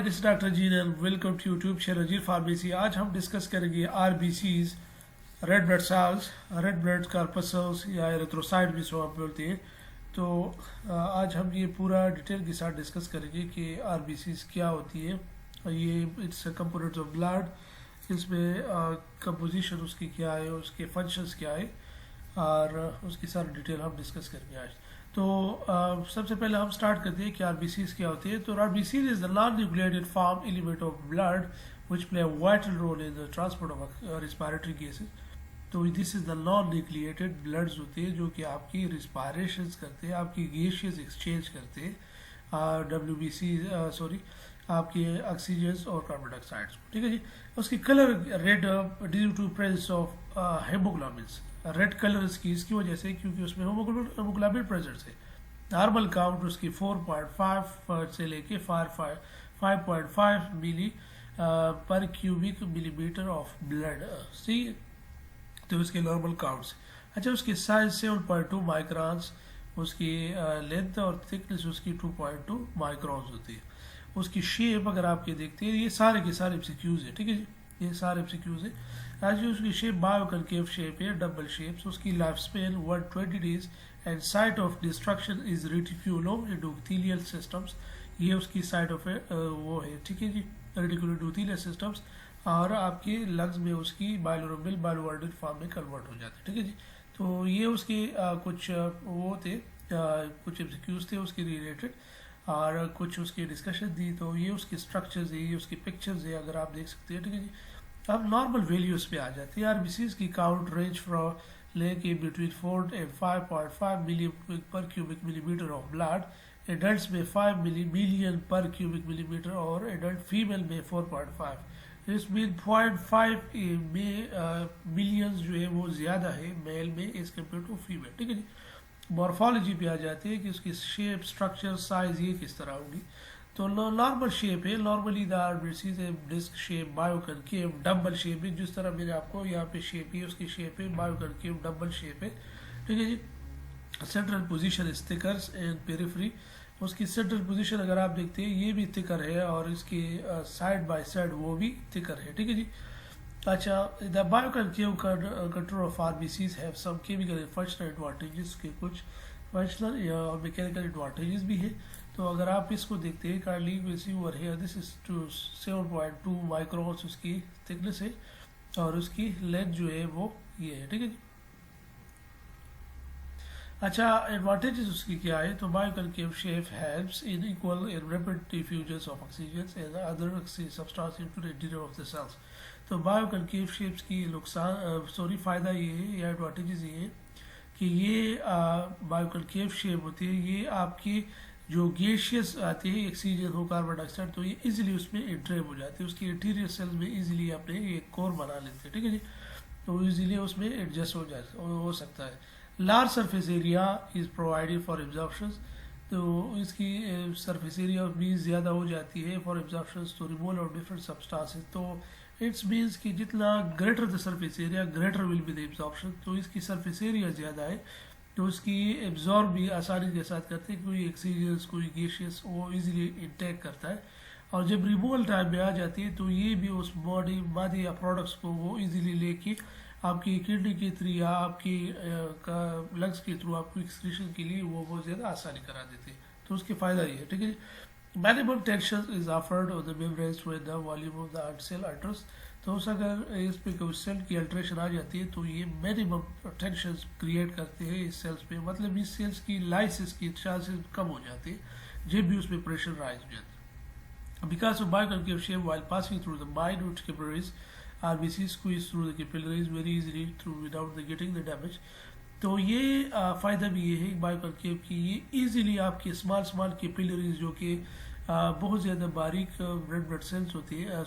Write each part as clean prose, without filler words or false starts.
This doctor Jean and welcome to YouTube channel G pharmacy. आज हम discuss करेंगे RBCs, red blood cells, red blood corpuscles या erythrocyte भी इसको आप बोलते हैं। तो आज हम ये पूरा डिटेल के साथ डिस्कस करेंगे कि आरबीसीज क्या होती है। ये इट्स कंपोनेंट्स ऑफ ब्लड, इसमें कंपोजिशन उसकी क्या है, उसके फंक्शंस क्या है और उसकी सारी डिटेल हम डिस्कस करेंगे आज। तो सबसे पहले हम स्टार्ट करते हैं कि आरबीसीज क्या होती है। तो RBCs is the non nucleated form element of blood which play a vital role in the transport of respiratory gases. तो this is the non nucleated bloods होते हैं जो कि आपकी रिस्पायरेशन करते हैं, आपकी गैसेज एक्सचेंज करते हैं, आपके ऑक्सीजन और कार्बन डाइऑक्साइड को। ठीक है जी। उसकी colour red due to presence of haemoglobin. Red colour इसकी वजह से क्योंकि उसमें हेमोग्लोबिन प्रेजेंट है। नॉर्मल काउंट उसकी 4.5 से लेके 5.5 million per cubic millimetre of blood. See तो उसके नॉर्मल काउंट्स। अच्छा, उसकी साइज 7.2 माइक्रॉन्स, उसकी लेंथ और थिकनेस उसकी 2.2 माइक्रॉन्स होती है। उसकी शेप अगर आपके देखते हैं, ये सारे के सारे एमसीक्यूज है। ठीक है जी, ये सारे एमसीक्यूज है। आज उसकी शेप बायो कनकेव शेप है, डबल शेप्स। उसकी life span 120 days and site of destruction is reticulo endothelial systems. ये उसकी साइट ऑफ वो है। ठीक है जी, रेटिकुलो एंडोथेलियल सिस्टम्स। और आपके लंग्स में उसकी बायोलोरबिल बायोवर्डिन फॉर्म में कन्वर्ट हो जाते हैं। ठीक है जी। तो ये उसके कुछ वो थे, कुछ एमसीक्यूज थे उसके रिलेटेड और कुछ उसकी डिस्कशन दी। तो ये उसके स्ट्रक्चर्स है, ये उसकी पिक्चर्स है, अगर आप देख सकते हैं। ठीक है जी। अब नॉर्मल वैल्यूज पे आ जाती है। आरबीसीज की काउंट रेंज फ्रॉम लेके बिटवीन 4 एंड 5.5 मिलियन पर cubic millimetre of blood. Adult में 5 मिलियन पर क्यूबिक मिलीमीटर और एडल्ट फीमेल में 4.5। इस मीन 0.5 में मिलियंस जो है वो ज़्यादा है मेल में एज कम्पेयर टू फीमेल। ठीक है जी। मॉर्फोलॉजी पे आ जाती है कि उसकी शेप, स्ट्रक्चर, साइज ये किस तरह होगी। तो नॉर्मल शेप है, नॉर्मली द आरबीसीज है डिस्क शेप, बायोकनकेव, डबल शेप है। जिस तरह मैंने आपको यहाँ पे शेप है, उसकी शेप है बायोकनकेव, डबल शेप है। ठीक है जी। Central position is thicker and periphery. उसकी सेंट्रल पोजीशन अगर आप देखते हैं ये भी थिकर है और इसके साइड बाय साइड वो भी थिकर है। ठीक है जी। अच्छा, the biconcave control of RBCs have some chemical and functional advantages के कुछ फंक्शनल और मैकेनिकल एडवांटेजेस भी है। तो अगर आप इसको देखते हैं, kindly will see over here, this is 7.2 microns उसकी थिकनेस है और उसकी लेंथ जो है वो ये है। ठीक है जी। अच्छा, एडवांटेजेस उसकी क्या है। तो biconcave shape helps in equal and rapid diffusion of oxygen and other substance into the interior of the cells. तो बायोकनकेव शेप्स की फ़ायदा ये है या एडवांटेजेस ये है कि ये बायोकनकेव शेप होती है, ये आपकी जो गैसियस आते हैं ऑक्सीजन हो, कार्बन डाइऑक्साइड, तो ये इजीली उसमें इंट्रैप हो जाते हैं। उसकी इंटीरियर सेल में इजीली अपने ये कोर बना लेते हैं। ठीक है जी। तो इजीली उसमें एडजस्ट हो सकता है। Large surface area is provided for absorption. तो इसकी सरफेस एरिया भी ज़्यादा हो जाती है फॉर एब्जॉर्प्शन तो रिमूवल ऑफ डिफरेंट सब्सटेंसेस। तो इट्स मीन्स कि जितना greater the surface area greater will be the absorption. तो इसकी सरफेस एरिया ज़्यादा है तो उसकी एब्जॉर्ब भी आसानी के साथ करते हैं, कोई ऑक्सीजन कोई गैसियस वो इजीली इंटेक करता है। और जब रिमूवल टाइम में आ जाती है तो ये भी उस बॉडी मादे या प्रोडक्ट्स को वो इजीली लेके आपकी किडनी के थ्रू या आपकी लंग्स के थ्रू आपको एक्सक्रीशन के लिए वो बहुत ज़्यादा आसानी करा देते हैं। तो उसके फ़ायदा ये है। ठीक है। Minimum tension is offered on the membranes when the volume of the cell alters. तो उस अगर इस पे कोई सेल की अल्ट्रेशन आ जाती है तो ये मिनिमम टेंशन क्रिएट करते हैं इस सेल्स पे, मतलब इस सेल्स की लाइसिस की चांसेस कम हो जाते हैं जब भी उसमें प्रेशर राइज हो जाता है। Because of biconcave shape while passing through the minute capillaries, RBC squeeze through the capillaries very easily through without the getting the damage. तो ये फ़ायदा भी ये है बायोकनकेव की, ये इजीली आपके स्मॉल कैपिलरीज जो कि बहुत ज़्यादा बारीक रेड ब्लड सेल्स होती है,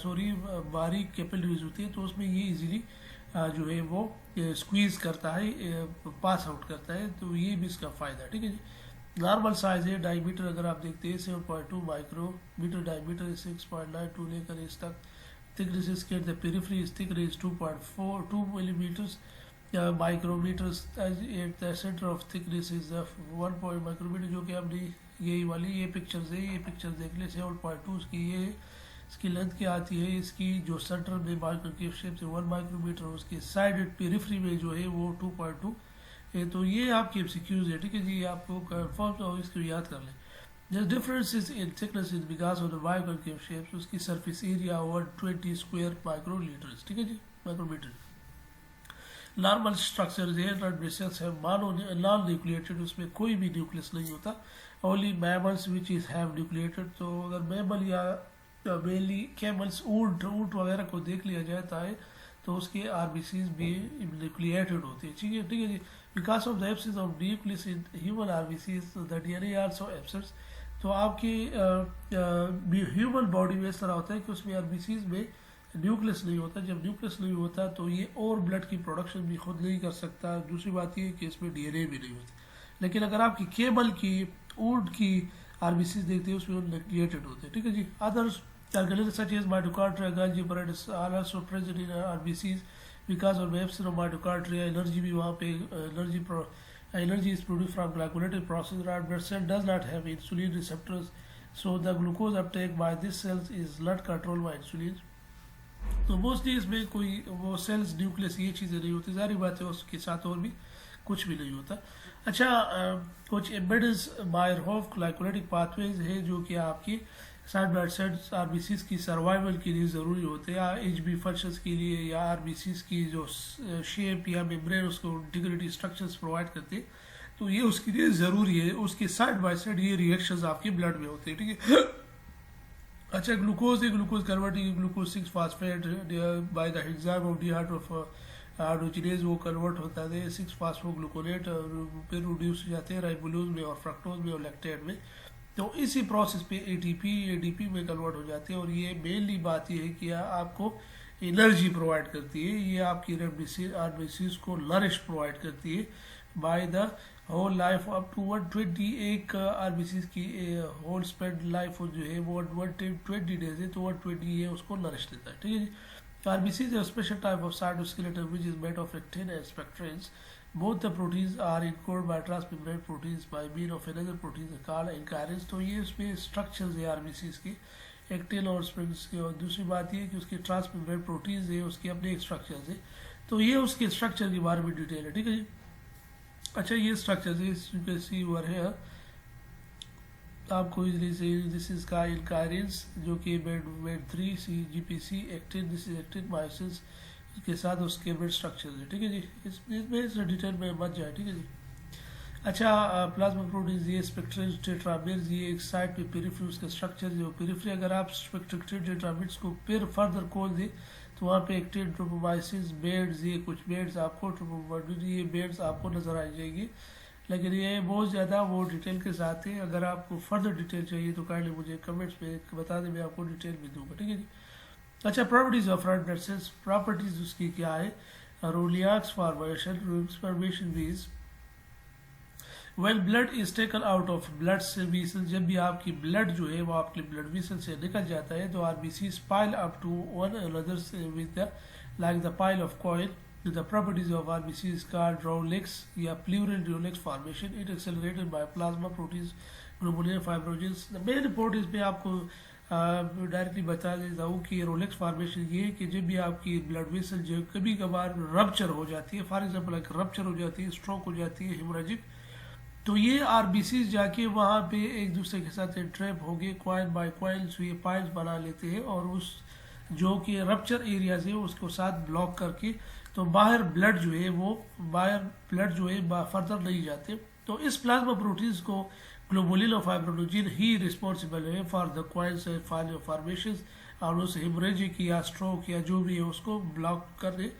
बारीक कैपिलरीज होती है, तो उसमें ये इजीली जो है वो स्क्वीज करता है, पास आउट करता है। तो ये भी इसका फ़ायदा। ठीक है जी। नॉर्मल साइज है, डायमीटर अगर आप देखते हैं 7.2 माइक्रोमीटर, डायमीटर 6.92 लेकर इस तक। थिकनेस इसके the periphery is thick range 2.42 millimetres micrometres at the centre of thickness is 1 micrometre, जो कि हमने यही वाली ये पिक्चर्स है, ये पिक्चर देख ले 7.2 की ये इसकी लेंथ क्या आती है, इसकी जो सेंटर में माइक्रोकेव शेप से 1 माइक्रोमीटर, उसकी साइड पेरिफेरी में जो है वो 2.2 है। तो ये आपके एमसीक्यूज है, ठीक है जी, आपको कंफर्म और इसको याद कर लें। The difference is in thickness is because of the biconcave shapes, उसकी surface area 120 square microliters, ठीक है जी, micrometre. Normal structure are bristles है, मानो नॉन न्यूक्लिएटेड, उसमें कोई भी न्यूक्लियस नहीं होता। Only mammals which is have nucleated. तो अगर मैमल या मेनली कैमल्स, ऊंट वगैरह को देख लिया जाता है तो उसके आरबीसीज भी न्यूक्लिएटेड होते हैं, ठीक है जी। Because of the absence of nucleus in human RBCs the DNA also absents. तो आपकी ह्यूमन बॉडी में इस तरह होता है कि उसमें आरबीसीज में न्यूक्लियस नहीं होता। जब न्यूक्लियस नहीं होता तो ये और ब्लड की प्रोडक्शन भी खुद नहीं कर सकता। दूसरी बात ये कि इसमें डीएनए भी नहीं होता। लेकिन अगर आपकी केबल की, ऊंट की आरबीसीज देखते हैं उसमें वो न्यूक्लिएटेड होते हैं, ठीक है जी। Others organelles such as mitochondria, Golgi apparatus are also present in RBCs because of absence of mitochondria. Energy भी वहाँ पे energy is produced from glycolytic process. Red blood cell does not have insulin receptors, so the glucose uptake by these cells is not controlled by insulin. तो mostly इसमें कोई वो sales, nucleus, ये चीज़ें नहीं होती। सारी बातें उसके साथ और भी कुछ भी नहीं होता। अच्छा, कुछ एम्बेडेड मायरहोफ ग्लाइकोलाइटिक पाथवेज है जो कि आपकी साइड ब्लड सेल्स आरबीसीज की सर्वाइवल के लिए ज़रूरी होते हैं, या एचबी फंक्शंस के लिए, या आरबीसीज की जो शेप या मेम्ब्रेन उसको इंटीग्रिटी स्ट्रक्चर्स प्रोवाइड करते हैं, तो ये उसके लिए ज़रूरी है। उसके साइड बाय साइड ये रिएक्शंस आपके ब्लड में होते हैं, ठीक है। अच्छा, ग्लूकोज है, glucose converting glucose 6 phosphate by the enzyme of dehydrogenase, वो कन्वर्ट होता है 6 फास्फोग्लूकोनेट, फिर रिड्यूस हो जाते हैं राइबोलोज में और फ्रक्टोज में और लैक्टेट में। तो इसी प्रोसेस पे एटीपी में कन्वर्ट हो जाते हैं। और ये मेनली बात ये है कि आपको एनर्जी प्रोवाइड करती है, ये आपकी आरबीसीज को नरिश प्रोवाइड करती है by the whole life up to 120। एक आरबीसीज की होल स्पेंड लाइफ जो है वो 120 डेज है, तो 120 है उसको नरिश देता है, ठीक है जी। आरबीसीज है special type of cytoskeleton which is made of actin and spectrins. Both the proteins are encoded by transmembrane proteins by means of another protein called incarins। तो ये उसमें स्ट्रक्चर्स है आरबीसीज की, एक्टिन और स्प्रिंग्स की। और दूसरी बात ये कि उसके ट्रांसमेम्ब्रेन प्रोटीन्स है, उसके अपने स्ट्रक्चर्स है। तो ये उसके स्ट्रक्चर के बारे में डिटेल है, ठीक है जी। अच्छा, ये स्ट्रक्चर्स है, you can see over here, आपको इजली से दिस इज का इनकारिन्स जो कि made 3 GPC actin, this is actin myosin के साथ उसके ब्लड स्ट्रक्चर है, ठीक है जी। इसमें इस डिटेल में मत जाए, ठीक है जी। अच्छा, प्लाज्मा प्रोटीन्स, ये स्पेक्ट्रल टेट्रामेर्स, ये एक साइड पे पेरिफेरी उसका स्ट्रक्चर जो पेरिफेरी, अगर आप स्पेक्ट्रल टेट्रामेर्स को फिर फर्दर खोल दें तो वहाँ पे एक्टिन, ट्रोपोमाइसिस, बेड्स, ये कुछ बेड्स आपको ट्रोपोमाइसिस, ये बेड्स आपको नजर आ जाएगी। लेकिन ये बहुत ज़्यादा वो डिटेल के साथ है। अगर आपको फर्दर डिटेल चाहिए तो काइंडली मुझे कमेंट्स में बता दें, मैं आपको डिटेल भी दूंगा, ठीक है जी। अच्छा, properties of red blood sales, properties उसकी क्या है। रोलियाक्स फॉर्मेशन वीज, when blood is taken out of blood vessel, जब भी आपकी ब्लड जो है वो आपके ब्लड वेसल से निकल जाता है तो RBC pile up to one another with the like the pile of coin. The properties of RBC is called Rowleix या pleural Rowleix formation. It accelerated by plasma proteins, glomerular fibrinogens. The main report is पे आपको directly बता देता हूँ कि Rolex formation ये है कि जब भी आपकी ब्लड वेसल जो कभी कभार रप्चर हो जाती है, फॉर एग्जाम्पल एक रप्चर हो जाती है, स्ट्रोक हो जाती है, हेमोरेजिक, तो ये आरबीसी जाके वहाँ पे एक दूसरे के साथ ट्रैप हो गए, क्वाइल बाय क्वाइल ये पाइल्स बना लेते हैं और उस जो कि रप्चर एरियाज है उसको साथ ब्लॉक करके तो बाहर ब्लड जो है फर्दर नहीं जाते। तो इस प्लाज्मा प्रोटीन्स को ग्लोबुलर फाइब्रोनोजिन ही रिस्पॉन्सिबल है फॉर द क्वाइल्स फॉर्मेशन और उस हेमोरेजिक या स्ट्रोक या जो भी है उसको ब्लॉक करने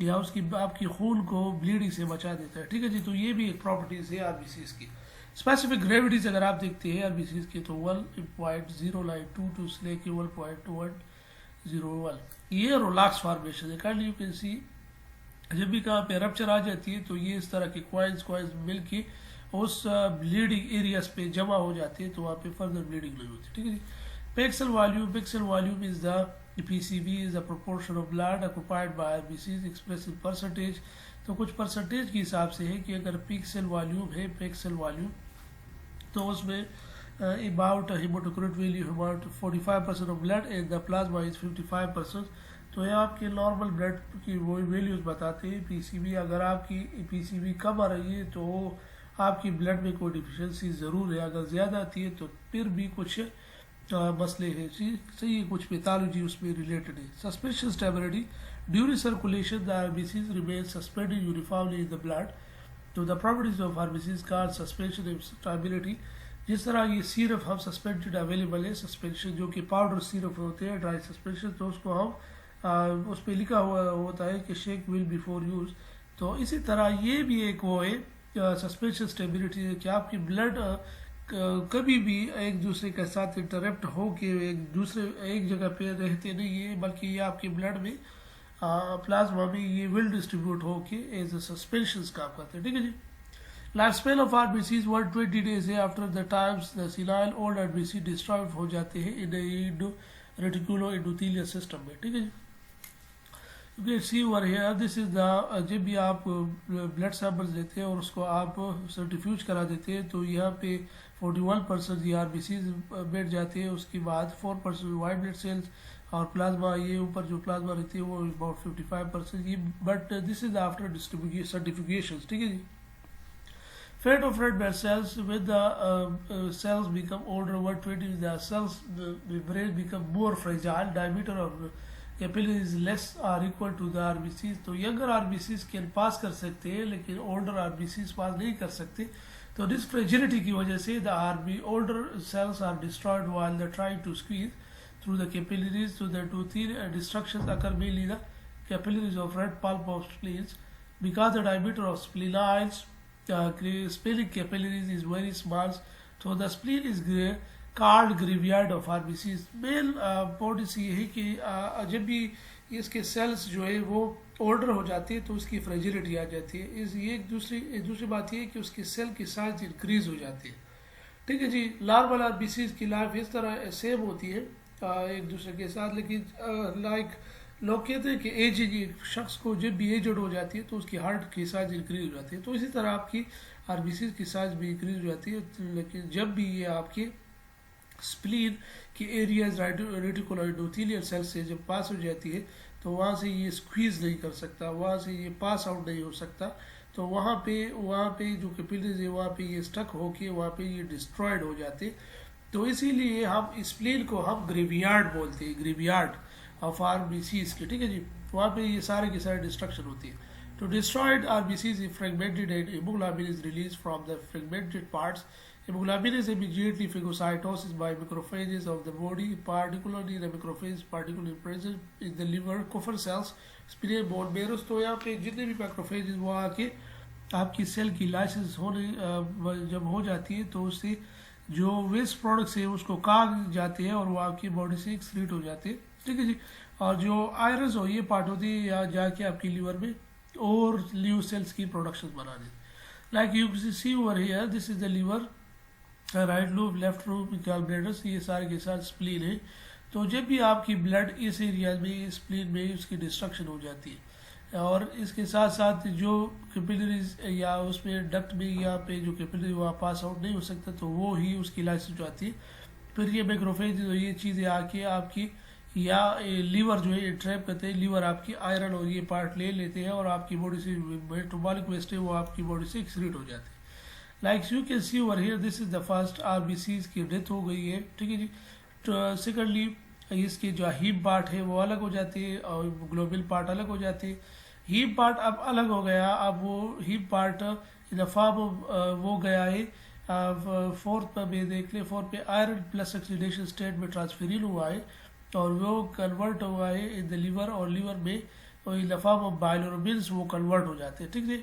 या उसकी आपकी खून को ब्लीडिंग से बचा देता है, ठीक है जी। तो ये भी एक प्रॉपर्टीज है आरबीसीज की। स्पेसिफिक ग्रेविटीज अगर आप देखते हैं आरबीसीज की तो 1.092 से लेके 1.101, ये रोलाक्स फॉर्मेशन है। काइंडली यू कैन सी जब भी कहाँ पे रप्चर आ जाती है तो ये इस तरह के क्वाइल्स मिल के उस ब्लीडिंग एरियाज पे जमा हो जाती है तो वहाँ पे फर्दर ब्लीडिंग नहीं होती, ठीक है जी। Packed cell volume is the PCV is the proportion of blood occupied by RBCs expressed in percentage। तो कुछ परसेंटेज के हिसाब से है कि अगर पिक्सल वॉल्यूम है तो उसमें about a hematocrit value about 45% of blood and the plasma is 55%. तो ये आपके नॉर्मल ब्लड की वो वैल्यूज बताते हैं। पीसीबी अगर आपकी पीसीबी कम आ रही है तो आपकी ब्लड में कोई डिफिशियंसी ज़रूर है, अगर ज़्यादा आती है तो फिर भी कुछ मसले हैं। सही है, कुछ पैथोलॉजी उसमें रिलेटेड है। Suspension stability during circulation the RBCs remain suspended uniformly in the blood. तो द प्रॉपर्टीज ऑफ आरबीसीज का सस्पेंशन एंड स्टेबिलिटी, जिस तरह ये सिरप हम सस्पेंडेड अवेलेबल है, सस्पेंशन जो कि पाउडर सिरप होते हैं ड्राई सस्पेंशन, तो उसको हम उस पर लिखा हुआ होता है कि शेक विल बिफोर यूज। तो इसी तरह ये भी एक वो है सस्पेंशन स्टेबिलिटी है कि आपकी ब्लड कभी भी एक दूसरे के साथ इंटरप्ट हो के एक जगह पे रहते नहीं है, बल्कि ये आपके ब्लड में प्लाज्मा में ये विल डिस्ट्रीब्यूट हो के एज ए सस्पेंशन काम करते हैं। ठीक है जी। Life span of RBCs 120 days है after the times the senile old RBC destroyed हो जाते हैं इन रेटिकुलो एंडोथेलियल सिस्टम में। ठीक है जी। You can see over here, this is the जब भी आप ब्लड सैंपल्स लेते हैं और उसको आप सेंट्रीफ्यूज करा देते हैं तो यहाँ पे 41% ये आरबीसीज बैठ जाते हैं, उसके बाद 4% वाइट ब्लड सेल्स और प्लाज्मा, ये ऊपर जो प्लाज्मा रहती है वो अबाउट 55% ये, but this is after certification. ठीक है जी। Fate of red blood cells when the cells become older, 120 the cells the brain become more fragile, diameter of capillaries less are equal to the RBCs। तो younger RBCs can pass कर सकते हैं लेकिन older RBCs पास नहीं कर सकते। तो this fragility की वजह से the older cells are destroyed while they trying to squeeze through the capillaries to the endothelial destructions occur mainly the capillaries of red pulp of spleens because the diameter of splenites splenic capillaries is very small, so the spleen is called graveyard of RBCs। Main point ये है कि जब भी इसके sales जो है वो older हो जाती है तो उसकी फ्रेजिलिटी आ जाती है। ये एक दूसरी बात ये है कि उसके सेल की साइज इंक्रीज हो जाती है। ठीक है जी। नॉर्मल आरबीसीज की लाइफ इस तरह सेम होती है एक दूसरे के साथ, लेकिन लाइक लोग कहते हैं कि एज शख्स को जब भी एजड हो जाती है तो उसकी हार्ट की साइज इंक्रीज हो जाती है, तो इसी तरह आपकी आरबीसीज की साइज भी इंक्रीज हो जाती है। लेकिन जब भी ये आपके स्प्लीन की एरियाज रेटिकुलर एंडोथेलियल सेल से जब पास हो जाती है तो वहाँ से ये स्क्वीज नहीं कर सकता, वहाँ से ये पास आउट नहीं हो सकता, तो वहाँ पे जो कैपिलरीज है वहाँ पे ये स्टक होके वहाँ पे ये डिस्ट्रॉयड हो जाते। तो इसीलिए हम स्प्लीन को हम ग्रेवियार्ड बोलते हैं, ग्रेवियार्ड ऑफ आरबीसीज के। ठीक है जी। वहाँ पे ये सारे के सारे डिस्ट्रक्शन होती है। तो destroyed RBCs is fragmented and hemoglobin is released from the fragmented parts। Hemoglobin is immediately phagocytosis by macrophages of the body, particularly the macrophages particularly present in the liver, Kupffer cells, spleen, bone marrow। तो यहाँ पे जितने भी macrophages वो आके आपकी cell की licence होने जब हो जाती है तो उससे जो वेस्ट प्रोडक्ट्स है उसको काग जाते हैं और वो आपकी बॉडी से एक्सक्रीट हो जाते हैं। ठीक है जी। और जो आयरस हो ये पार्ट होती है या जाके आपकी लीवर में और लीव सेल्स की प्रोडक्शन बना देती। Like you see over here, this is the liver, right lobe, left lobe, gall bladder, ये सारे के साथ स्प्लीन है। तो जब भी आपकी ब्लड इस एरिया में स्प्लीन में उसकी डिस्ट्रक्शन हो जाती है और इसके साथ साथ जो कैपिलरीज या उसमें डक्ट में या पे जो कैपिलरी वहाँ पास आउट नहीं हो सकता तो वो ही उसकी लाइसेंस जो आती है। फिर ये मैक्रोफेज ये चीज़ें आके आपकी या लीवर जो है ट्रैप करते हैं, लीवर आपकी आयरन और ये पार्ट ले लेते हैं और आपकी बॉडी से मेटाबॉलिक वेस्ट है वो आपकी बॉडी से एक्सक्रीट हो जाते हैं। Like you can see over here, this is the first RBCs की डेथ हो गई है। ठीक है जी। सेकेंडली इसके जो हीम पार्ट है वो अलग हो जाते हैं और ग्लोबल पार्ट अलग हो जाते हैं। हीम पार्ट अब अलग हो गया, अब वो haem part in the form वो गया है फोर्थ में देख ले, फोर्थ पे आयरन प्लस ऑक्सीडेशन स्टेट में ट्रांसफेरिन हुआ है और वो कन्वर्ट हुआ है इन द लीवर और लीवर में in the form of bilirubins वो कन्वर्ट हो जाते हैं। ठीक है।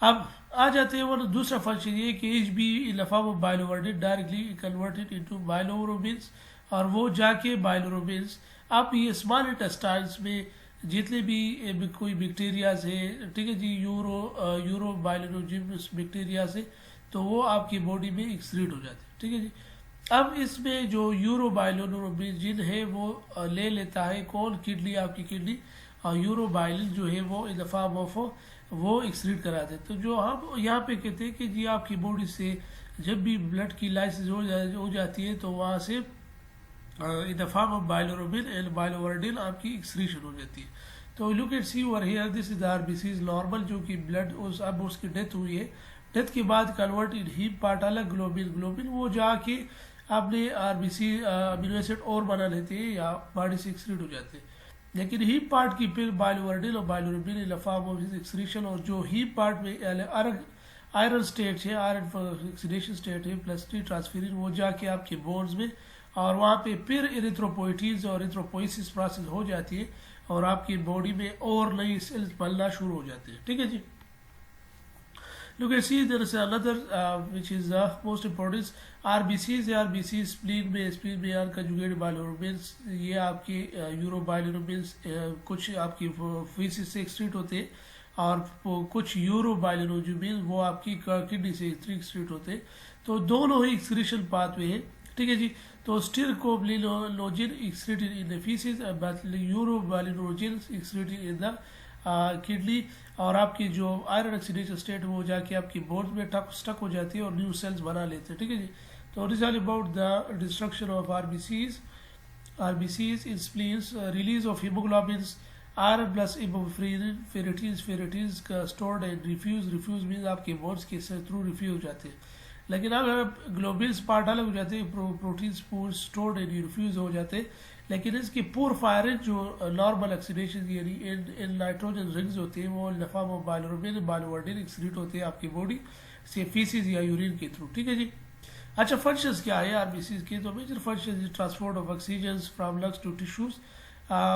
अब आ जाते हैं वो दूसरा फंक्शन ये कि H B in the form of biliverdin directly converted into bilirubins और वो जाके बाइलोरुबिन्स अब ये स्मॉल इंटेस्टाइन्स में जितने भी कोई बैक्टीरियाज है, ठीक है जी, यूरो बाइलोरोजिनस बैक्टीरियाज है तो वो आपकी बॉडी में एक्सक्रीट हो जाते हैं। ठीक है जी। अब इसमें जो यूरो बाइलोरोजिन है वो ले लेता है कौन, किडनी, आपकी किडनी, और यूरो बाइलिन जो है वो इन द फॉर्म ऑफ वो एक्सक्रीट कराते हैं। तो जो हम यहाँ पे कहते हैं कि जी आपकी बॉडी से जब भी ब्लड की लाइसिस हो जाती है तो वहाँ से in the form of bilirubin and biliverdin आपकी एक्सक्रीशन हो जाती है। तो look at see over here, this is the RBCs normal, जो कि ब्लड अब उसकी डेथ हुई है, डेथ के बाद कन्वर्ट इन हीम पार्ट अलग ग्लोबिन वो जाके आपने आरबीसी अमीनो एसिड और बना लेते हैं या बॉडी से एक्सक्रीट हो जाते हैं। लेकिन हीम पार्ट की फिर बाइलोवर्डिन और bilirubin in the form of excretion, और जो हीम पार्ट में आयरन स्टेट है, आयरन ऑक्सीडेशन स्टेट है प्लस टी ट्रांसफेरिन, वो जाके आपके बोन्स में और वहाँ पे फिर इरिथ्रोपोइटीज और इरिथ्रोपोइसिस प्रोसेस हो जाती है और आपकी बॉडी में और नई सेल्स बनना शुरू हो जाते हैं। ठीक है जी। Look at see there is another which is most important RBCs spleen में अनकंजुगेटेड बाइलोरुबिन्स, ये आपके यूरोबाइलोरुबिन्स कुछ आपकी फीसिस से एक्सक्रीट होते हैं और कुछ यूरोबाइलोरुबिन वो आपकी किडनी से एक्सक्रीट होते हैं। तो दोनों ही एक्सक्रीशन पाथवे हैं। ठीक है जी। तो stercobilinogen excreted in the faeces, urobilirubin excreted in the kidney, और आपकी जो आयरन ऑक्सीडेशन स्टेट है वो जाके आपकी बोन्स में स्टक हो जाती है और न्यू सेल्स बना लेते हैं। ठीक है जी। तो it is all about the destruction of RBCs in spleens, release of haemoglobins, iron plus ferritins का स्टोर्ड एंड रिफ्यूज मीन्स आपके बोन्स के थ्रू रिफ्यूज हो जाते हैं। लेकिन अगर ग्लोबिन्स पार्ट अलग हो जाते हैं, प्रोटीन्स पूर स्टोर्ड एंड रिफ्यूज हो जाते हैं, लेकिन इसकी पूर फायरिंग जो नॉर्मल ऑक्सीडेशन यानी इन नाइट्रोजन रिंग्स होती है वो फॉर्म ऑफ बाइलोरुबिन बाइलोवर्डिन एक्सक्रीट होते हैं आपकी बॉडी से फीसिस या यूरिन के थ्रू। ठीक है जी। अच्छा, फंक्शंस क्या है आरबीसी के? तो major function transport of oxygen from lungs to tissues,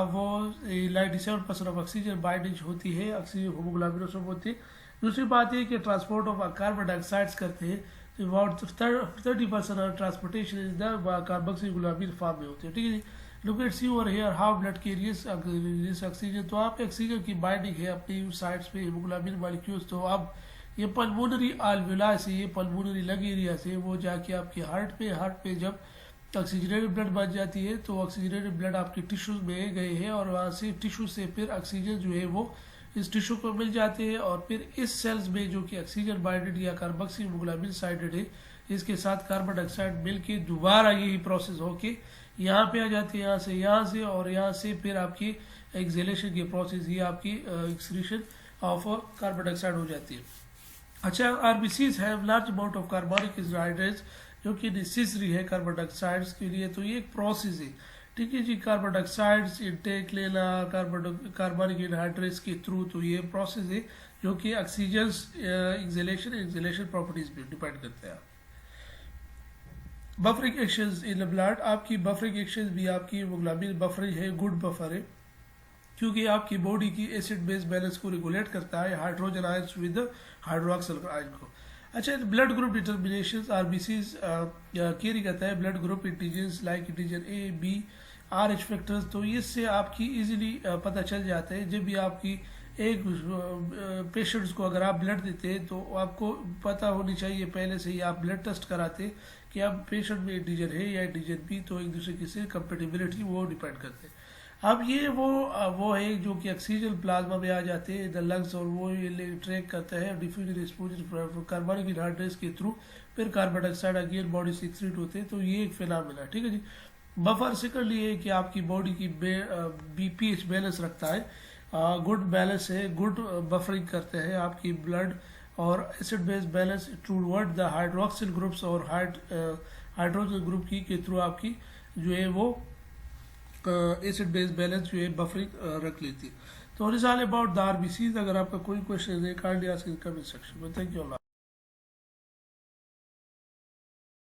वो 97% ऑफ ऑक्सीजन बाइंडिंग होती है, ऑक्सीजन होमोग्लोबिन सब होती है। दूसरी बात यह कि ट्रांसपोर्ट ऑफ कार्बन डाइऑक्साइड्स करते हैं, about 30% of transportation is the carboxyglobin form में होते हैं। ठीक है जी। Look at see over here how blood carriers oxygen, तो आप ऑक्सीजन की बाइंडिंग है अपनी साइड्स पे हीमोग्लोबिन मॉलिक्यूल्स, तो अब ये पल्मोनरी आल्वेलाई से, ये पल्मोनरी लंग एरिया से वो जाके आपके हार्ट पे जब ऑक्सीजनेटेड ब्लड बन जाती है तो ऑक्सीजनेटेड ब्लड आपके टिश्यूज में गए हैं और वहाँ से टिश्यू से फिर ऑक्सीजन जो है वो इस टिश्यू को मिल जाते हैं और फिर इस सेल्स में जो कि ऑक्सीजन बाइंडेड या कार्बोक्सी हीमोग्लोबिन साइडेड है, इसके साथ कार्बन डाइऑक्साइड मिल के दोबारा यही प्रोसेस होके यहाँ पे आ जाती है, यहाँ से और यहाँ से फिर आपकी एक्सेलेशन की प्रोसेस, ये आपकी एक्सक्रीशन ऑफ कार्बन डाइऑक्साइड हो जाती है। अच्छा, RBCs have large amount of carbonic anhydrates जो कि नेसेसरी है कार्बन डाइऑक्साइड्स के लिए, तो ये एक प्रोसेस है। ठीक है जी। कार्बन डाइऑक्साइड्स इनटेक लेना कार्बोनिक एनहाइड्रेट्स के थ्रू, तो ये प्रोसेस है जो कि ऑक्सीजन एक्सेलेशन प्रॉपर्टीज पे डिपेंड करते हैं। Buffering actions in the blood, आपकी बफरिंग एक्शंस भी आपकी हीमोग्लोबिन बफरिंग है, गुड बफर है, क्योंकि आपकी बॉडी की एसिड बेस बैलेंस को रेगुलेट करता है hydrogen ions with hydroxyl ion को। अच्छा, blood group determination RBCs carry करता है blood group antigens like antigen A B R H factors, तो इससे आपकी इजीली पता चल जाता है। जब भी आपकी एक पेशेंट्स को अगर आप ब्लड देते हैं तो आपको पता होनी चाहिए पहले से ही, आप ब्लड टेस्ट कराते कि आप पेशेंट में एंटीजन है या एंटीजन बी, तो एक दूसरे की से कंपेटिबिलिटी वो डिपेंड करते हैं। अब ये वो है जो कि ऑक्सीजन प्लाज्मा में आ जाते हैं द लंग्स और वो ये ट्रैक करता है डिफ्यूजन एक्सपोजर कार्बनिक एनहाइड्रेट्स के थ्रू, फिर कार्बन डाइऑक्साइड अगेन बॉडी से एक्सक्रीट होते हैं, तो ये एक फिनोमेना। ठीक है जी। बफर सेकंडली है कि आपकी बॉडी की बीपीएच बैलेंस रखता है, गुड बैलेंस है, गुड बफरिंग करते हैं आपकी ब्लड और acid base balance toward the hydroxyl groups और हाइड्रोजन ग्रुप की के थ्रू आपकी जो है वो एसिड बेस बैलेंस जो है बफरिंग रख लेती है। तो it is all about the RBCs. अगर आपका कोई क्वेश्चन है kindly ask in comment section में। Thank you.